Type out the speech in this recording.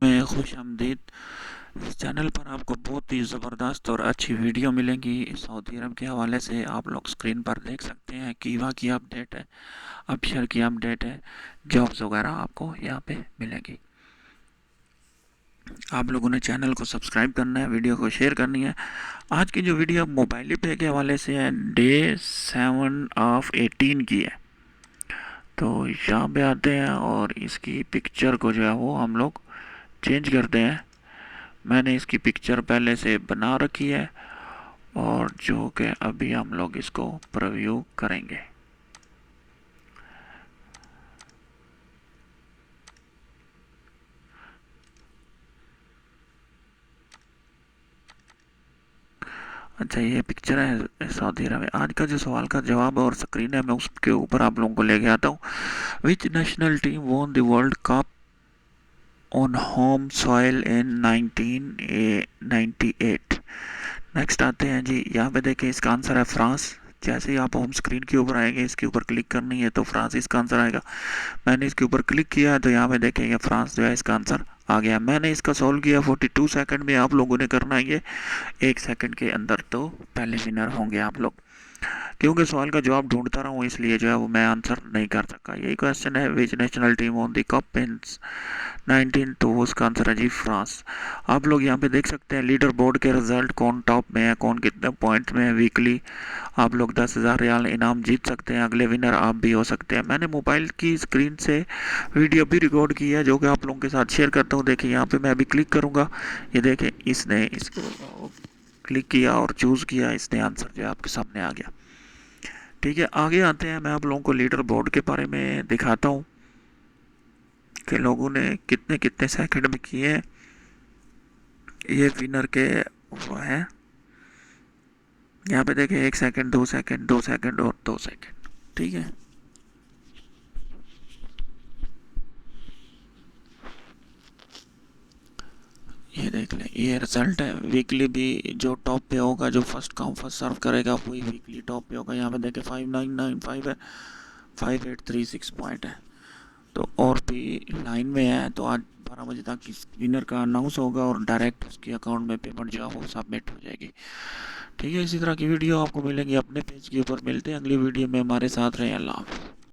में खुश आमदीद। इस चैनल पर आपको बहुत ही ज़बरदस्त और अच्छी वीडियो मिलेंगी। सऊदी अरब के हवाले से आप लोग स्क्रीन पर देख सकते हैं कि वहाँ की अपडेट है, अबशर की अपडेट है, जॉब्स वगैरह आपको यहाँ पे मिलेंगी। आप लोगों ने चैनल को सब्सक्राइब करना है, वीडियो को शेयर करनी है। आज की जो वीडियो मोबाइल पे के हवाले से है, डे 7 ऑफ 18 की है। तो यहाँ पे आते हैं और इसकी पिक्चर को जो है वो हम लोग चेंज करते हैं। मैंने इसकी पिक्चर पहले से बना रखी है और जो कि अभी हम लोग इसको प्रीव्यू करेंगे। अच्छा, ये पिक्चर है सऊदी अरब में। आज का जो सवाल का जवाब और स्क्रीन है, मैं उसके ऊपर आप लोगों को लेके आता हूँ। विच national team won the world cup on home soil in 1998? Next आते हैं जी, यहाँ पे देखें, इसका आंसर है फ्रांस। जैसे ही आप होम स्क्रीन के ऊपर आएंगे, इसके ऊपर क्लिक करनी है तो फ्रांस इसका आंसर आएगा। मैंने इसके ऊपर क्लिक किया है तो यहाँ पे देखेंगे फ्रांस जो है इसका आंसर आ गया। मैंने इसका सॉल्व किया 42 सेकंड में। आप लोगों ने करना है ये 1 सेकंड के अंदर, तो पहले विनर होंगे आप लोग। क्योंकि सवाल का जवाब ढूंढता रहा हूँ इसलिए जो है वो मैं आंसर नहीं कर सका। यही क्वेश्चन है, which national team won the cup in 19, तो उसका आंसर है जी फ्रांस। आप लोग यहाँ पे देख सकते हैं लीडर बोर्ड के रिजल्ट, कौन टॉप में है, कौन कितने पॉइंट्स में है। वीकली आप लोग 10,000 रियाल इनाम जीत सकते हैं, अगले विनर आप भी हो सकते हैं। मैंने मोबाइल की स्क्रीन से वीडियो भी रिकॉर्ड की है जो कि आप लोगों के साथ शेयर करता हूँ। देखिए यहाँ पे मैं अभी क्लिक करूँगा, ये देखें इसने इसको क्लिक किया और चूज़ किया, इसने आंसर जो है आपके सामने आ गया। ठीक है, आगे आते हैं। मैं आप लोगों को लीडर बोर्ड के बारे में दिखाता हूँ कि लोगों ने कितने कितने सेकंड में किए हैं। ये विनर के वो है, यहाँ पे देखें 1 सेकंड, 2 सेकंड, 2 सेकंड और 2 सेकंड। ठीक है, ये देख लें, ये रिजल्ट है। वीकली भी जो टॉप पे होगा, जो फर्स्ट कम फर्स्ट सर्व करेगा, वही वीकली टॉप पे होगा। यहाँ पे देखें 5995 है, 5836 पॉइंट है। तो और भी लाइन में है, तो आज 12 बजे तक इस विनर का अनाउंस होगा और डायरेक्ट उसके अकाउंट में पेमेंट जो है वो सबमिट हो जाएगी। ठीक है, इसी तरह की वीडियो आपको मिलेंगी अपने पेज के ऊपर। मिलते हैं अगली वीडियो में, हमारे साथ रहें। अल्लाह हाफ़िज़।